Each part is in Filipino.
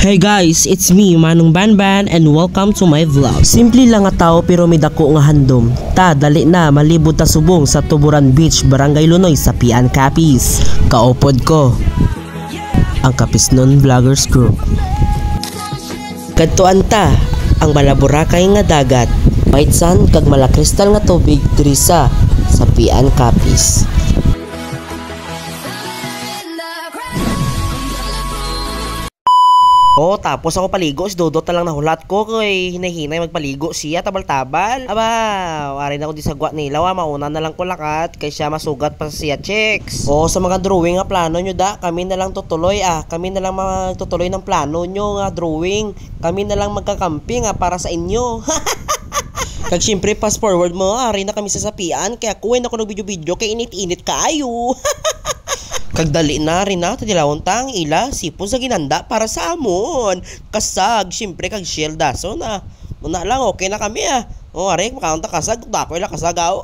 Hey guys, it's me, Manong Banban, and welcome to my vlog. Simple lang nga tao pero may dako nga handom. Ta, dali na, malibot ta subong sa Tuburan Beach, Barangay Lunoy, sa Pian Capiz. Kaupod ko, ang Capisnon Vloggers Group. Kadtuan ta, ang malaburakay nga dagat. White sand kag malakristal nga tubig diri sa Pian Capiz. Oh, tapos ako paligo, si Dodot na lang nahulat ko kay hinay-hinay magpaligo siya tabal-tabal. Aba, wari na ko di sagwa nila, mauna na lang ko lakat kay siya masugat pa siya checks. Oh, sa mga drawing nga plano nyo da, kami na lang tutuloy kami na lang magtutuloy ng plano nyo nga drawing. Kami na lang magkakamping para sa inyo. Kag syempre fast forward mo, ari na kami sa sapian, kaya kuwen ako ng video-video kay init-init kaayo. Kagdali na rin na tadilawon tang ila sipon sa ginanda para sa amon. Kasag, syempre kag shell daso na. Muna lang okay na kami Oh, are makaunta kasag dako ila kasagaw.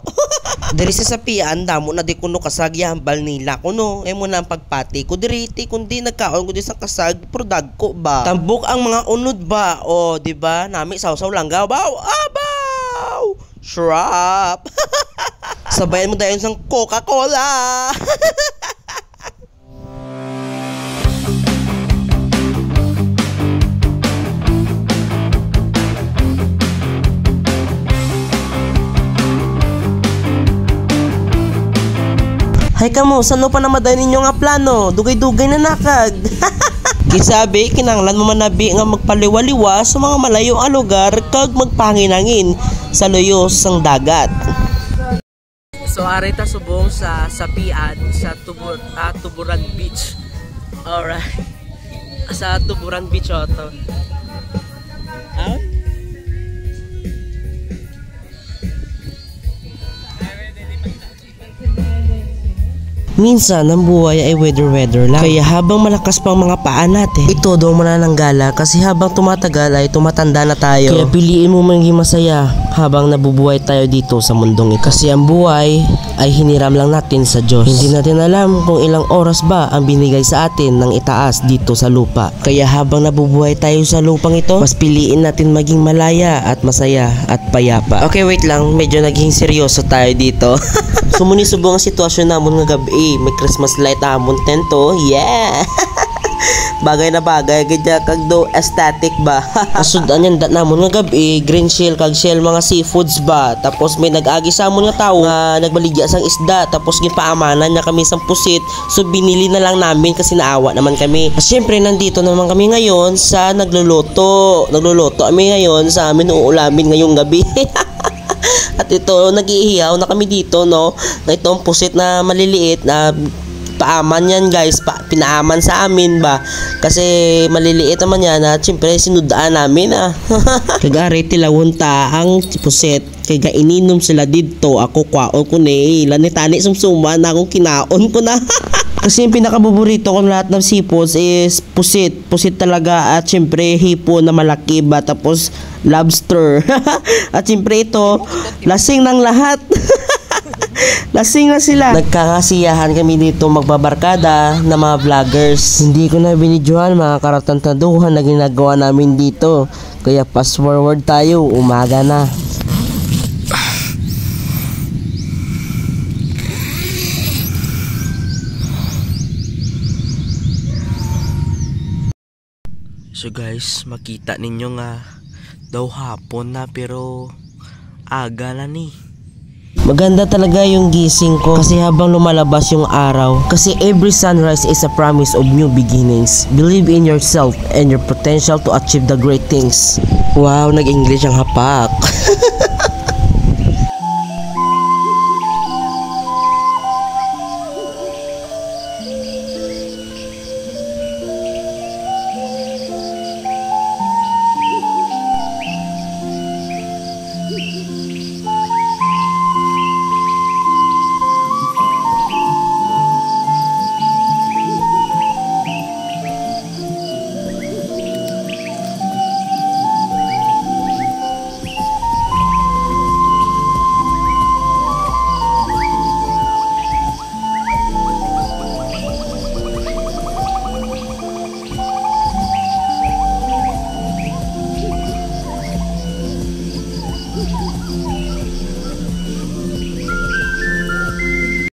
Diri sa sapian damo na di kuno kasag yambal nila kuno. Muna ang pagpati ko diriti kundi nagkaon ko di sa kasag product ko ba. Tambok ang mga unod ba. Oh, di ba? Nami sawsaw langgaw baw. Abaw! Shrap. Sabayan mo dayon sang Coca-Cola. Hay kamo, sano pa na maday ninyo nga plano? Dugay-dugay na nakag. Kisabi, kinanglan mo manabi nga magpaliwaliwa sa mga malayo nga lugar kag magpanginangin sa luyos sang dagat. So arita subong sa sapian sa Tuburan Beach. Alright. Sa Tuburan Beach to. Minsan, ang buhay ay weather lang. Kaya habang malakas pang mga paa natin, ito daw manananggala kasi habang tumatagal ay tumatanda na tayo. Kaya piliin mo maging masaya habang nabubuhay tayo dito sa mundong ito. Kasi ang buhay ay hiniram lang natin sa Diyos. Hindi natin alam kung ilang oras ba ang binigay sa atin ng itaas dito sa lupa. Kaya habang nabubuhay tayo sa lupang ito, mas piliin natin maging malaya at masaya at payapa. Okay, wait lang. Medyo naging seryoso tayo dito. Sumunisubong ang sitwasyon namon nga gabi. May Christmas light amon tento. Yeah. Bagay na bagay gadya kag do aesthetic ba. Asudan yan dat namon nga gabi, green shell kag shell mga seafoods ba. Tapos may nag-agi sa amon nga tawo nga nagbaligya sang isda, tapos gipaamanan niya kami sang pusit. So binili na lang namin kasi naawa naman kami. Syempre nandito naman kami ngayon sa nagluluto kami ngayon sa amin uulamin ngayong gabi. At ito, nag-iihaw na kami dito, no? Na itong pusit na maliliit na paaman yan, guys. Pinaaman sa amin ba? Kasi maliliit naman yan at syempre sinudaan namin, Kagari, tilawon ta ang pusit. Kaya ininom sila dito. Ako kwaon ko na lanitani sumsuma na akong kinaon ko na. Kasi yung pinakabuburito ko lahat ng seafoods is pusit. Pusit talaga at syempre hipon na malaki ba. Tapos lobster. At syempre ito, lasing ng lahat. Lasing na sila. Nagkakasiyahan kami dito magbabarkada na mga vloggers. Hindi ko na binidyohan mga karatantaduhan na ginagawa namin dito. Kaya fast forward tayo, umaga na. So guys, makita ninyo nga daw hapon na pero aga na ni. Maganda talaga yung gising ko kasi habang lumalabas yung araw. Kasi every sunrise is a promise of new beginnings. Believe in yourself and your potential to achieve the great things. Wow, nag-English ang hapak.